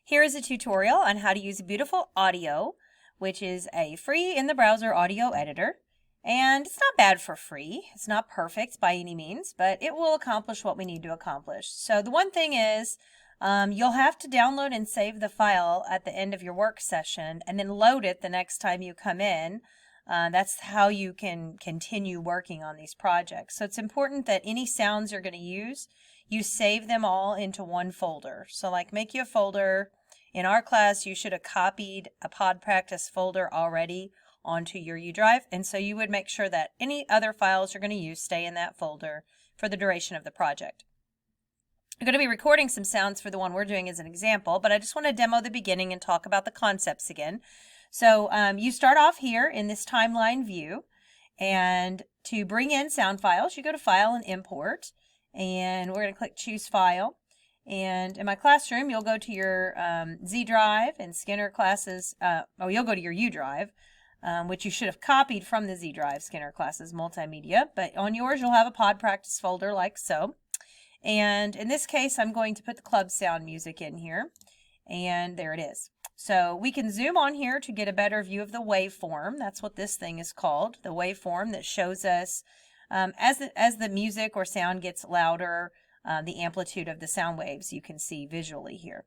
Here is a tutorial on how to use Beautiful Audio, which is a free in the browser audio editor. And it's not bad for free. It's not perfect by any means, but it will accomplish what we need to accomplish. So the one thing is you'll have to download and save the file at the end of your work session and then load it the next time you come in. That's how you can continue working on these projects. So it's important that any sounds you're going to use, you save them all into one folder. So like make you a folder. In our class, you should have copied a pod practice folder already onto your U drive. And so you would make sure that any other files you're going to use stay in that folder for the duration of the project. I'm going to be recording some sounds for the one we're doing as an example, but I just want to demo the beginning and talk about the concepts again. So you start off here in this timeline view, and to bring in sound files, you go to File and Import, and we're going to click Choose File. And in my classroom, you'll go to your Z drive and Skinner classes, you'll go to your U drive, which you should have copied from the Z drive, Skinner classes multimedia, but on yours you'll have a pod practice folder like so. And in this case, I'm going to put the club sound music in here, and there it is. So we can zoom on here to get a better view of the waveform. That's what this thing is called, the waveform that shows us as the music or sound gets louder, the amplitude of the sound waves you can see visually here.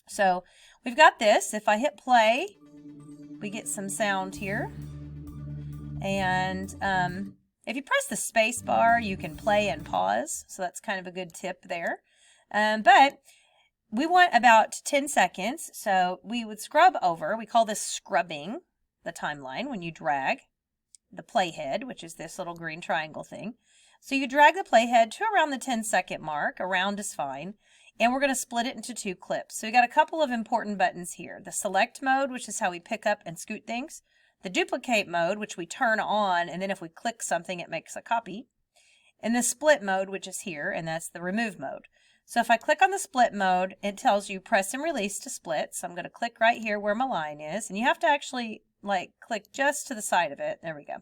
So we've got this. If I hit play, we get some sound here. And if you press the space bar, you can play and pause. So that's kind of a good tip there. But we want about 10 seconds. So we would scrub over. We call this scrubbing the timeline when you drag the playhead, which is this little green triangle thing. So you drag the playhead to around the 10-second mark. Around is fine. And we're going to split it into two clips. So we got a couple of important buttons here. The select mode, which is how we pick up and scoot things. The duplicate mode, which we turn on, and then if we click something, it makes a copy. And the split mode, which is here, and that's the remove mode. So if I click on the split mode, it tells you press and release to split. So I'm going to click right here where my line is. And you have to actually click just to the side of it. There we go.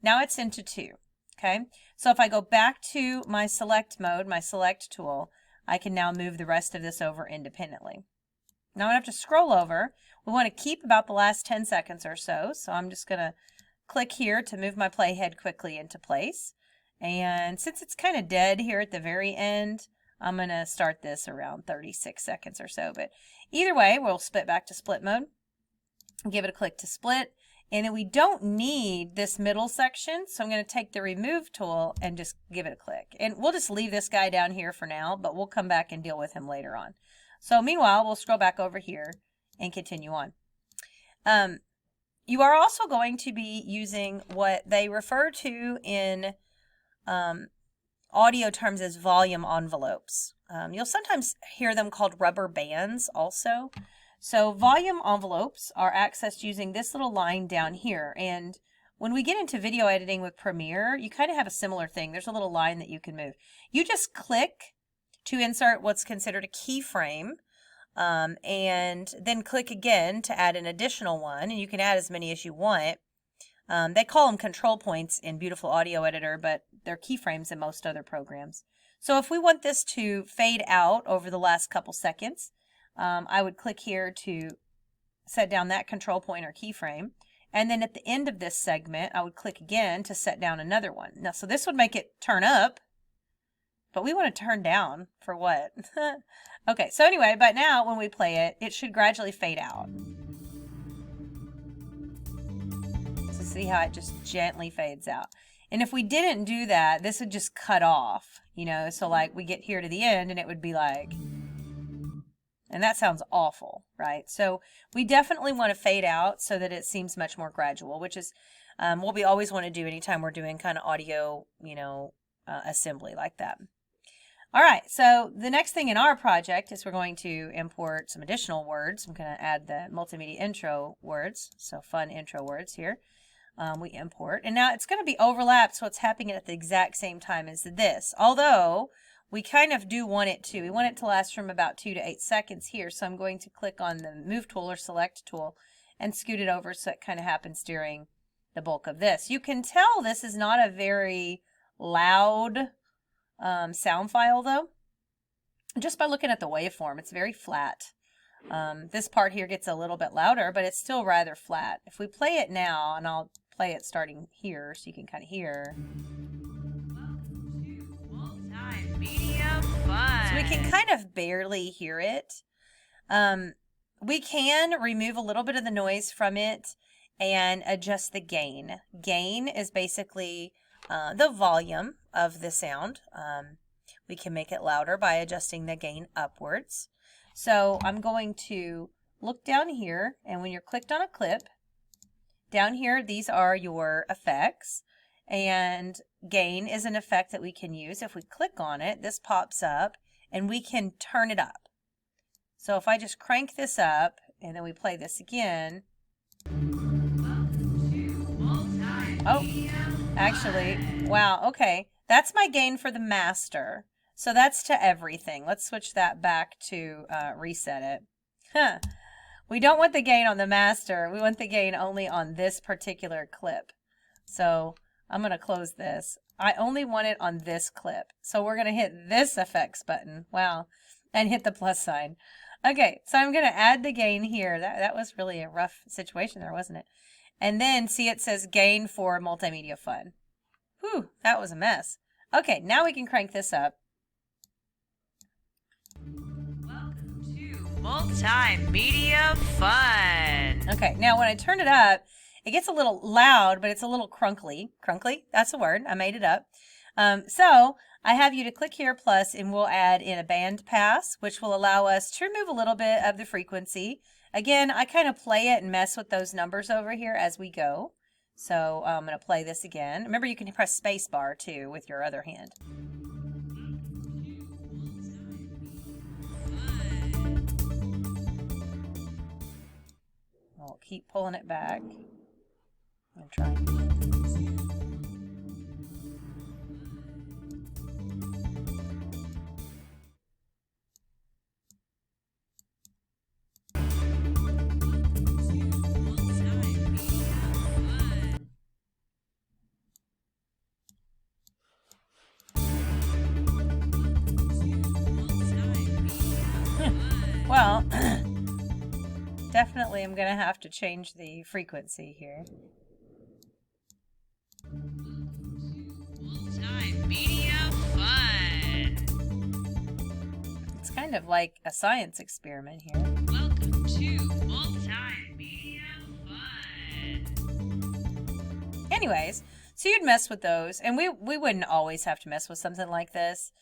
Now it's into two. Okay. So if I go back to my select mode, my select tool, I can now move the rest of this over independently. Now I'm going to have to scroll over. We want to keep about the last 10 seconds or so. So I'm just going to click here to move my playhead quickly into place. And since it's kind of dead here at the very end, I'm going to start this around 36 seconds or so. But either way, we'll split back to split mode. Give it a click to split. And then we don't need this middle section. So I'm going to take the remove tool and just give it a click. And we'll just leave this guy down here for now, but we'll come back and deal with him later on. So meanwhile, we'll scroll back over here and continue on. You are also going to be using what they refer to in audio terms as volume envelopes. You'll sometimes hear them called rubber bands also. So volume envelopes are accessed using this little line down here. And when we get into video editing with Premiere, you kind of have a similar thing. There's a little line that you can move. You just click to insert what's considered a keyframe, and then click again to add an additional one. And you can add as many as you want. They call them control points in Beautiful Audio Editor, but they're keyframes in most other programs. So if we want this to fade out over the last couple seconds, I would click here to set down that control point or keyframe. And then at the end of this segment, I would click again to set down another one. Now, so this would make it turn up, but we want to turn down for what? Okay, so anyway, but now when we play it, it should gradually fade out. So see how it just gently fades out. And if we didn't do that, this would just cut off, you know, so like we get here to the end and it would be like, and that sounds awful, right? So we definitely want to fade out so that it seems much more gradual, which is what we always want to do anytime we're doing kind of audio, you know, assembly like that. All right, so the next thing in our project is we're going to import some additional words. I'm going to add the multimedia intro words, so fun intro words here. We import, and now it's going to be overlapped, so it's happening at the exact same time as this, although we kind of do want it to. We want it to last from about 2 to 8 seconds here. So I'm going to click on the move tool or select tool and scoot it over so it kind of happens during the bulk of this. You can tell this is not a very loud sound file though. Just by looking at the waveform, it's very flat. This part here gets a little bit louder, but it's still rather flat. If we play it now, and I'll play it starting here so you can kind of hear. So we can kind of barely hear it. We can remove a little bit of the noise from it and adjust the gain. Gain is basically the volume of the sound. We can make it louder by adjusting the gain upwards. So I'm going to look down here, and when you're clicked on a clip, down here, these are your effects, and gain is an effect that we can use. If we click on it, this pops up, and we can turn it up. So if I just crank this up, and then we play this again. Oh, actually, wow, okay. That's my gain for the master. So that's to everything. Let's switch that back to reset it. Huh. We don't want the gain on the master. We want the gain only on this particular clip. So I'm going to close this. I only want it on this clip. So we're going to hit this effects button. Wow. And hit the plus sign. Okay, so I'm going to add the gain here. That was really a rough situation there, wasn't it? And then see, it says gain for multimedia fun. Whew, that was a mess. Okay, now we can crank this up. Welcome to multimedia fun. Okay, now when I turn it up, it gets a little loud, but it's a little crunkly. Crunkly? That's a word. I made it up. So I have you to click here plus, and we'll add in a band pass, which will allow us to remove a little bit of the frequency. Again, I kind of play it and mess with those numbers over here as we go. So I'm going to play this again. Remember, you can press space bar too with your other hand. We'll keep pulling it back. I'm trying. Well, definitely I'm going to have to change the frequency here. Multimedia fun. It's kind of like a science experiment here. Welcome to multimedia fun. Anyways, so you'd mess with those, and we wouldn't always have to mess with something like this.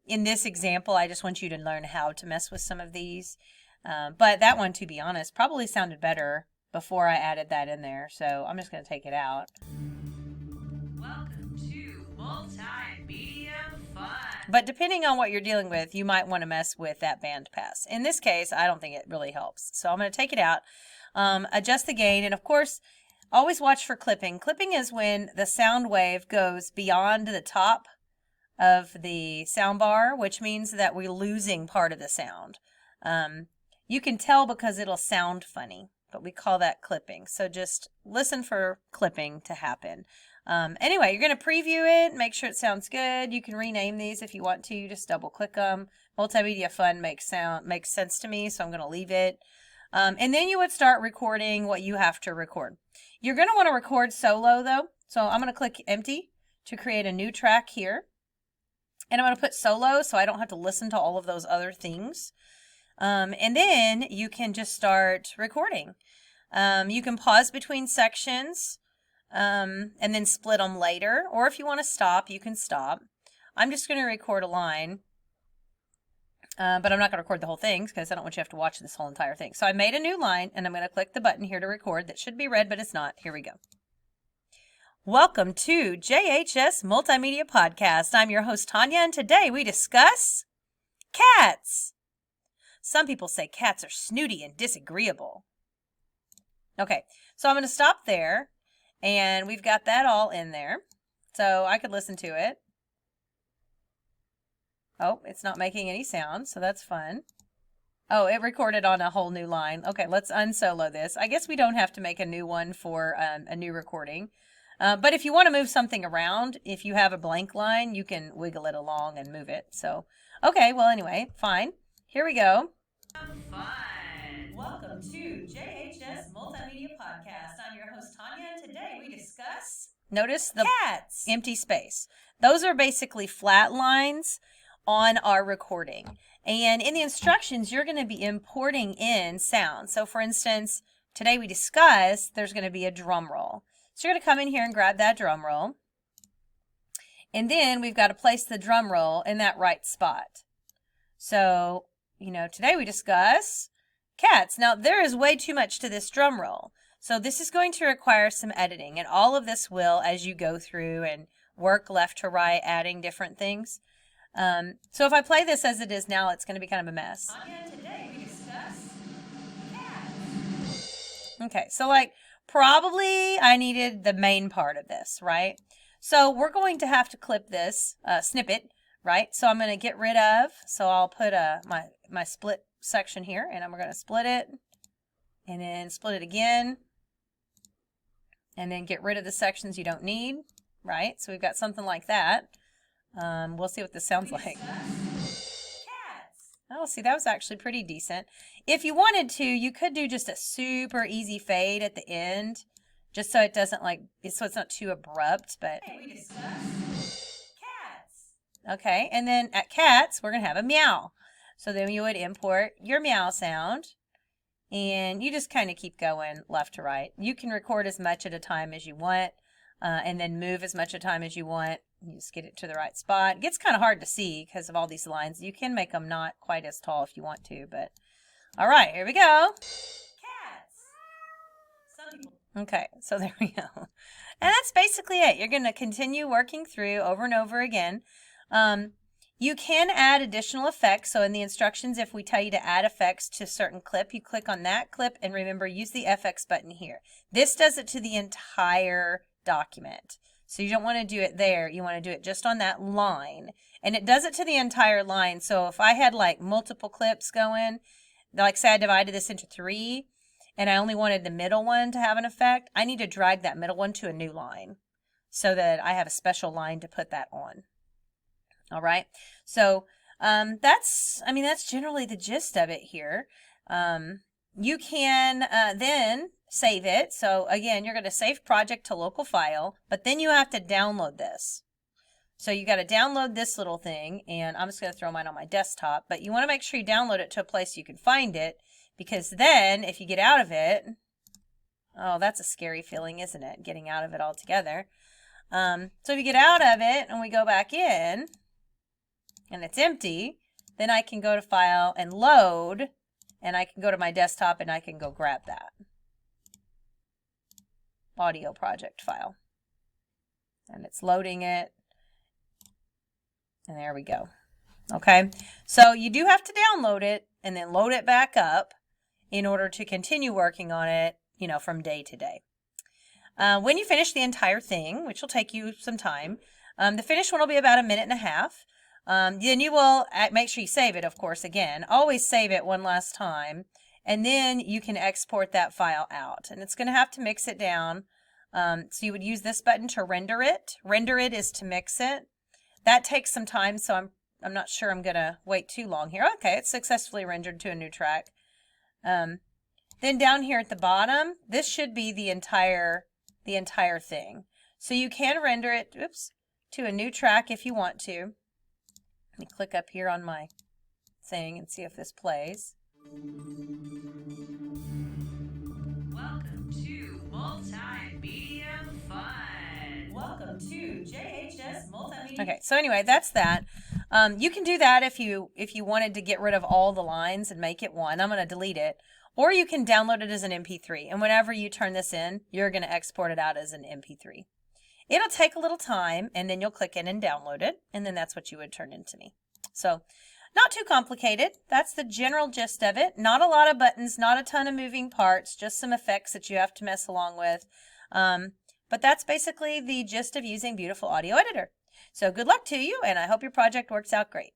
In this example, I just want you to learn how to mess with some of these. But that one, to be honest, probably sounded better before I added that in there. So I'm just going to take it out. Welcome to multimedia fun. But depending on what you're dealing with, you might want to mess with that band pass. In this case, I don't think it really helps. So I'm going to take it out, adjust the gain, and of course, always watch for clipping. Clipping is when the sound wave goes beyond the top of the sound bar, which means that we're losing part of the sound. You can tell because it'll sound funny, but we call that clipping. So just listen for clipping to happen. Anyway, you're going to preview it, make sure it sounds good. You can rename these if you want to. Just double click them. Multimedia fun makes sense to me, so I'm going to leave it. And then you would start recording what you have to record. You're going to want to record solo though. So I'm going to click empty to create a new track here. And I'm going to put solo so I don't have to listen to all of those other things. And then you can just start recording. You can pause between sections and then split them later. Or if you want to stop, you can stop. I'm just going to record a line. But I'm not going to record the whole thing because I don't want you to have to watch this whole entire thing. So I made a new line, and I'm going to click the button here to record. That should be red, but it's not. Here we go. Welcome to JHS Multimedia Podcast. I'm your host, Tanya, and today we discuss cats. Some people say cats are snooty and disagreeable. Okay, so I'm going to stop there, and we've got that all in there. So I could listen to it. Oh, it's not making any sound, so that's fun. Oh, it recorded on a whole new line. Okay, let's unsolo this. I guess we don't have to make a new one for a new recording. But if you want to move something around, if you have a blank line, you can wiggle it along and move it. So, okay, well, anyway, fine. Here we go. JHS Multimedia Podcast. I'm your host, Tanya, and today we discuss... Notice the cats. Empty space. Those are basically flat lines on our recording. And in the instructions, you're going to be importing in sound. So for instance, today we discussed there's going to be a drum roll. So you're going to come in here and grab that drum roll. And then we've got to place the drum roll in that right spot. So, today we discuss cats. Now, there is way too much to this drum roll. So this is going to require some editing. And all of this will as you go through and work left to right, adding different things. So if I play this as it is now, it's going to be kind of a mess. Today we discuss cats. Okay, so probably I needed the main part of this, right? So we're going to have to clip this snippet, right? So I'm going to get rid of, so I'll put my split section here, and I'm going to split it, and then split it again, and then get rid of the sections you don't need, right? So we've got something like that. We'll see what this sounds like. Oh, see, that was actually pretty decent. If you wanted to, you could do just a super easy fade at the end, just so it doesn't so it's not too abrupt, but. Hey, we discussed cats. Okay, and then at cats, we're going to have a meow. So then you would import your meow sound, and you just kind of keep going left to right. You can record as much at a time as you want, and then move as much at a time as you want. You just get it to the right spot. It gets kind of hard to see because of all these lines. You can make them not quite as tall if you want to, but all right, here we go. Cats. Some people. Okay, so there we go. And that's basically it. You're going to continue working through over and over again. You can add additional effects. So in the instructions, if we tell you to add effects to a certain clip, you click on that clip and remember, use the FX button here. This does it to the entire document. So you don't want to do it there. You want to do it just on that line. And it does it to the entire line. So if I had multiple clips going, say I divided this into 3, and I only wanted the middle one to have an effect, I need to drag that middle one to a new line so that I have a special line to put that on. All right. So that's generally the gist of it here. You can then save it. So again, you're going to save project to local file, but then you have to download this. So you got to download this little thing, and I'm just going to throw mine on my desktop, but you want to make sure you download it to a place you can find it, because then if you get out of it, oh, that's a scary feeling, isn't it? Getting out of it altogether. So if you get out of it and we go back in and it's empty, then I can go to file and load, and I can go to my desktop and I can go grab that audio project file. And it's loading it. And there we go. Okay, so you do have to download it and then load it back up in order to continue working on it, from day to day. When you finish the entire thing, which will take you some time, the finished one will be about 1.5 minutes. Then you will make sure you save it, of course, again. Always save it one last time, and then you can export that file out. And it's going to have to mix it down. So you would use this button to render it. Render it is to mix it. That takes some time, so I'm not sure I'm going to wait too long here. Okay, it's successfully rendered to a new track. Then down here at the bottom, this should be the entire thing. So you can render it, to a new track if you want to. Let me click up here on my thing and see if this plays. Welcome to Multimedia Fun. Welcome to JHS Multimedia. Okay, so anyway, that's that. You can do that if you wanted to get rid of all the lines and make it one. I'm going to delete it. Or you can download it as an MP3. And whenever you turn this in, you're going to export it out as an MP3. It'll take a little time, and then you'll click in and download it, and then that's what you would turn into me. So not too complicated. That's the general gist of it. Not a lot of buttons, not a ton of moving parts, just some effects that you have to mess along with. But that's basically the gist of using Beautiful Audio Editor. So good luck to you, and I hope your project works out great.